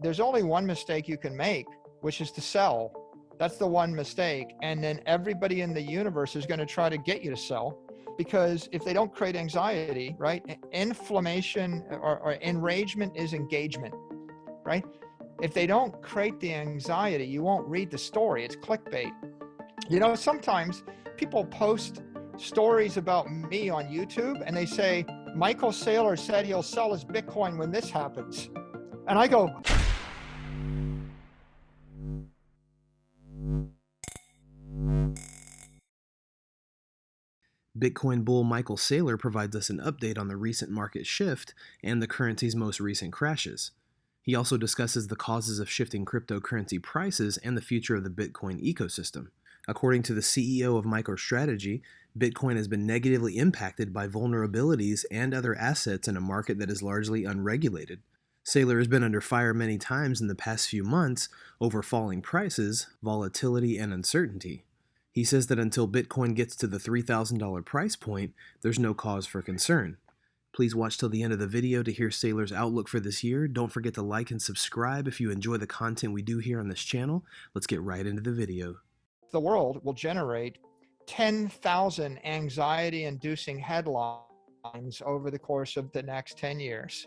there's only one mistake you can make, which is to sell. That's the one mistake. And then everybody in the universe is going to try to get you to sell, because if they don't create anxiety, right? Inflammation or enragement is engagement, right? If they don't create the anxiety, you won't read the story. It's clickbait. You know, sometimes people post stories about me on YouTube and they say, Michael Saylor said he'll sell his Bitcoin when this happens. And I go, Bitcoin bull Michael Saylor provides us an update on the recent market shift and the currency's most recent crashes. He also discusses the causes of shifting cryptocurrency prices and the future of the Bitcoin ecosystem. According to the CEO of Microstrategy, Bitcoin has been negatively impacted by vulnerabilities and other assets in a market that is largely unregulated. Saylor has been under fire many times in the past few months over falling prices, volatility, and uncertainty. He says that until Bitcoin gets to the $3,000 price point, there's no cause for concern. Please watch till the end of the video to hear Saylor's outlook for this year. Don't forget to like and subscribe if you enjoy the content we do here on this channel. Let's get right into the video. The world will generate 10,000 anxiety-inducing headlines over the course of the next 10 years.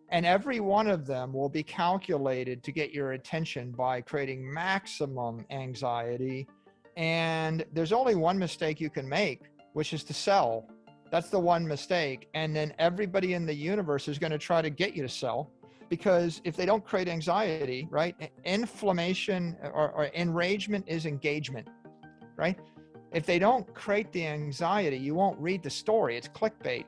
And every one of them will be calculated to get your attention by creating maximum anxiety. And there's only one mistake you can make, which is to sell. That's the one mistake. And then everybody in the universe is going to try to get you to sell, because if they don't create anxiety, right? Inflammation or enragement is engagement, right? If they don't create the anxiety, you won't read the story. It's clickbait.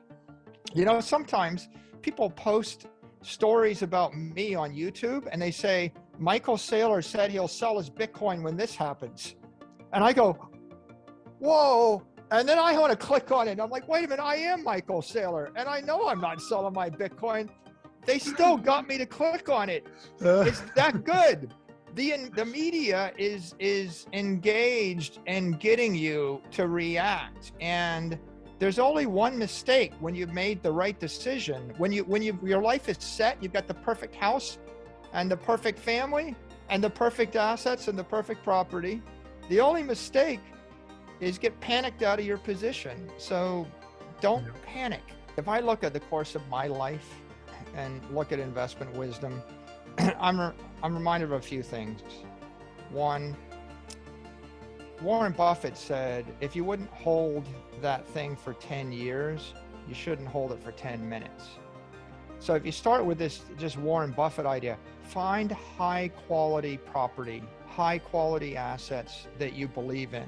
You know, sometimes people post stories about me on YouTube and they say, Michael Saylor said he'll sell his Bitcoin when this happens. And I go, whoa. And then I want to click on it. And I'm like, wait a minute, I am Michael Saylor. And I know I'm not selling my Bitcoin. They still got me to click on it. It's that good. The media is engaged in getting you to react. And there's only one mistake when you've made the right decision. When your life is set, you've got the perfect house and the perfect family and the perfect assets and the perfect property. The only mistake is get panicked out of your position. So don't panic. If I look at the course of my life and look at investment wisdom, I'm reminded of a few things. One, Warren Buffett said, if you wouldn't hold that thing for 10 years, you shouldn't hold it for 10 minutes. So if you start with this just Warren Buffett idea, find high quality property, high quality assets that you believe in.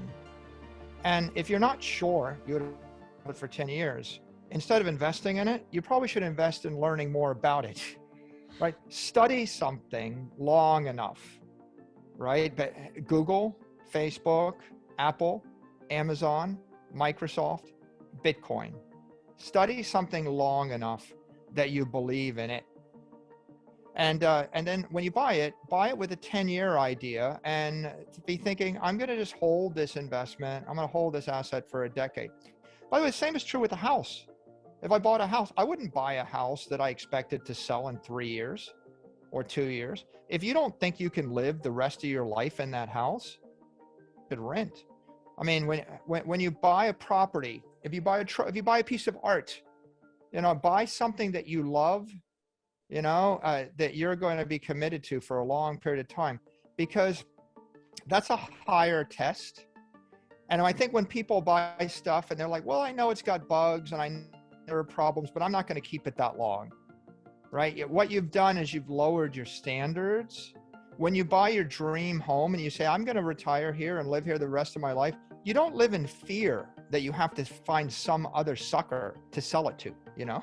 And if you're not sure you would hold it for 10 years, instead of investing in it, you probably should invest in learning more about it, right? Study something long enough, right? But Google, Facebook, Apple, Amazon, Microsoft, Bitcoin. Study something long enough that you believe in it. And then when you buy it with a 10-year idea and be thinking, I'm going to just hold this investment. I'm going to hold this asset for a decade. By the way, the same is true with a house. If I bought a house, I wouldn't buy a house that I expected to sell in 3 years or 2 years. If you don't think you can live the rest of your life in that house, you could rent. I mean, when you buy a property, if you buy a piece of art, you know, buy something that you love, you know, that you're going to be committed to for a long period of time, because that's a higher test. And I think when people buy stuff and they're like, well, I know it's got bugs and I know there are problems, but I'm not going to keep it that long, right? What you've done is you've lowered your standards. When you buy your dream home and you say, I'm going to retire here and live here the rest of my life, you don't live in fear that you have to find some other sucker to sell it to, you know?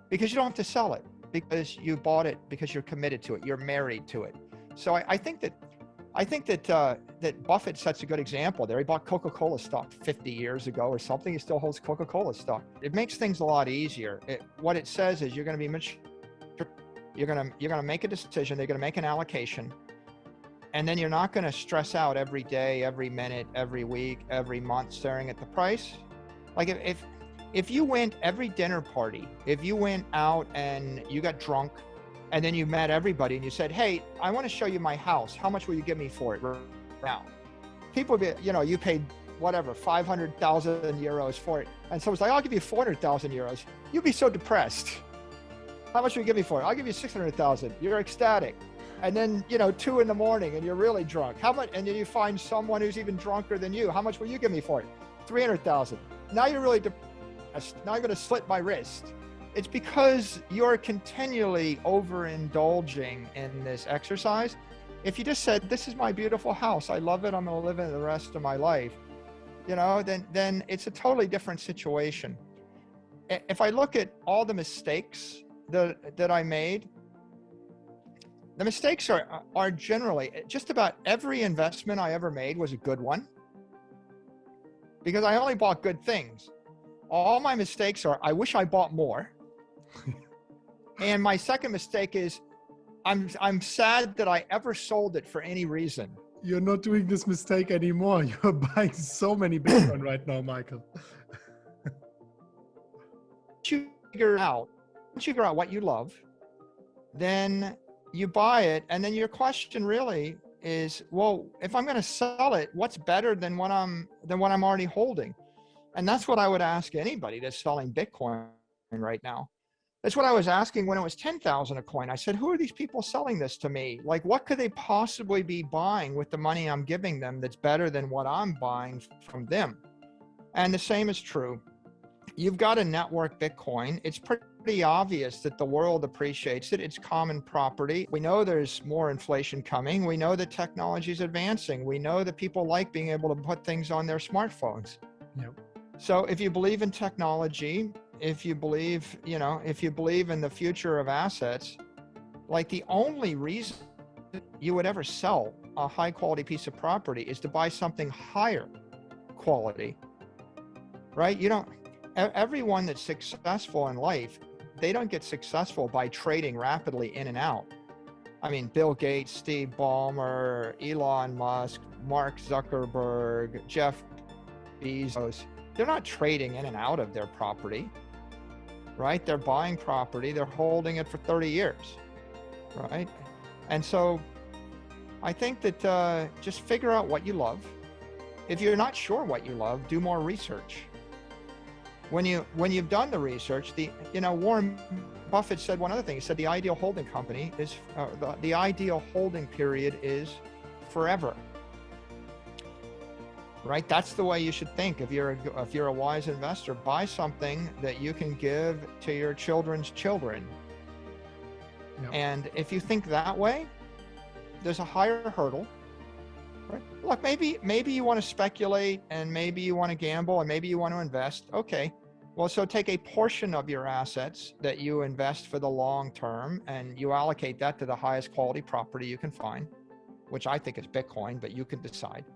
Because you don't have to sell it, because you bought it, because you're committed to it, you're married to it. So I think that Buffett sets a good example there. He bought Coca-Cola stock 50 years ago or something. He still holds Coca-Cola stock. It makes things a lot easier. What it says is you're going to be mature. You're going to make a decision. They're going to make an allocation. And then you're not going to stress out every day, every minute, every week, every month staring at the price. Like if you went every dinner party, if you went out and you got drunk and then you met everybody and you said, hey, I want to show you my house. How much will you give me for it right now? People would be, you paid whatever, 500,000 euros for it. And someone's like, I'll give you 400,000 euros. You'd be so depressed. How much will you give me for it? I'll give you 600,000. You're ecstatic. And then, 2 in the morning and you're really drunk. How much? And then you find someone who's even drunker than you. How much will you give me for it? 300,000. Now you're really depressed. Now I'm going to slit my wrist. It's because you're continually overindulging in this exercise. If you just said, this is my beautiful house, I love it, I'm going to live in it the rest of my life, then it's a totally different situation. If I look at all the mistakes that I made, the mistakes are generally, just about every investment I ever made was a good one, because I only bought good things. All my mistakes are, I wish I bought more. And my second mistake is, I'm sad that I ever sold it for any reason. You're not doing this mistake anymore. You're buying so many Bitcoin right now, Michael. Once you figure out what you love, then you buy it. And then your question really is, well, if I'm going to sell it, what's better than what I'm already holding? And that's what I would ask anybody that's selling Bitcoin right now. That's what I was asking when it was 10,000 a coin. I said, who are these people selling this to me? Like, what could they possibly be buying with the money I'm giving them that's better than what I'm buying from them? And the same is true. You've got a network Bitcoin. It's pretty obvious that the world appreciates it. It's common property. We know there's more inflation coming. We know that technology is advancing. We know that people like being able to put things on their smartphones. Yep. So if you believe in technology, if you believe in the future of assets, like the only reason you would ever sell a high quality piece of property is to buy something higher quality, right? Everyone that's successful in life, they don't get successful by trading rapidly in and out. I mean, Bill Gates, Steve Ballmer, Elon Musk, Mark Zuckerberg, Jeff Bezos, they're not trading in and out of their property, right? They're buying property, they're holding it for 30 years, right? And so I think that just figure out what you love. If you're not sure what you love, do more research. When you've done the research, Warren Buffett said one other thing. He said the ideal holding company is, the ideal holding period is forever. Right? That's the way you should think. If you're a wise investor, buy something that you can give to your children's children. Yep. And if you think that way, there's a higher hurdle. Right? Look, maybe you want to speculate, and maybe you want to gamble, and maybe you want to invest. Okay. Well, so take a portion of your assets that you invest for the long term, and you allocate that to the highest quality property you can find, which I think is Bitcoin, but you can decide.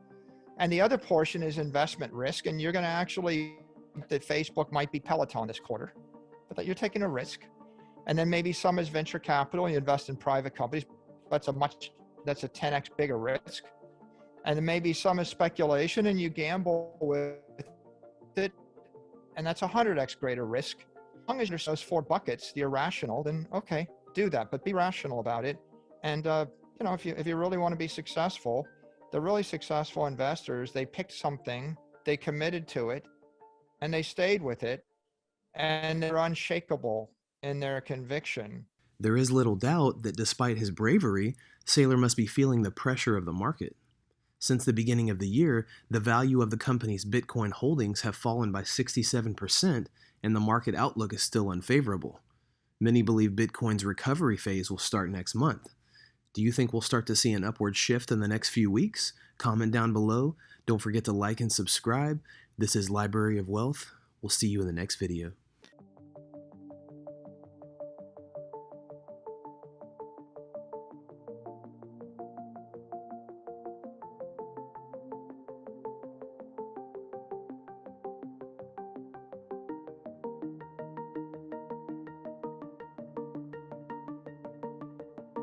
And the other portion is investment risk. And you're going to actually, that Facebook might be Peloton this quarter, but that you're taking a risk. And then maybe some is venture capital. You invest in private companies. That's a 10x bigger risk. And then maybe some is speculation, and you gamble with it. And that's 100x greater risk. As long as there's those 4 buckets, the irrational, then okay, do that, but be rational about it. And, if you really want to be successful, the really successful investors, they picked something, they committed to it, and they stayed with it, and they're unshakable in their conviction. There is little doubt that despite his bravery, Saylor must be feeling the pressure of the market. Since the beginning of the year, the value of the company's Bitcoin holdings have fallen by 67%, and the market outlook is still unfavorable. Many believe Bitcoin's recovery phase will start next month. Do you think we'll start to see an upward shift in the next few weeks? Comment down below. Don't forget to like and subscribe. This is Library of Wealth. We'll see you in the next video.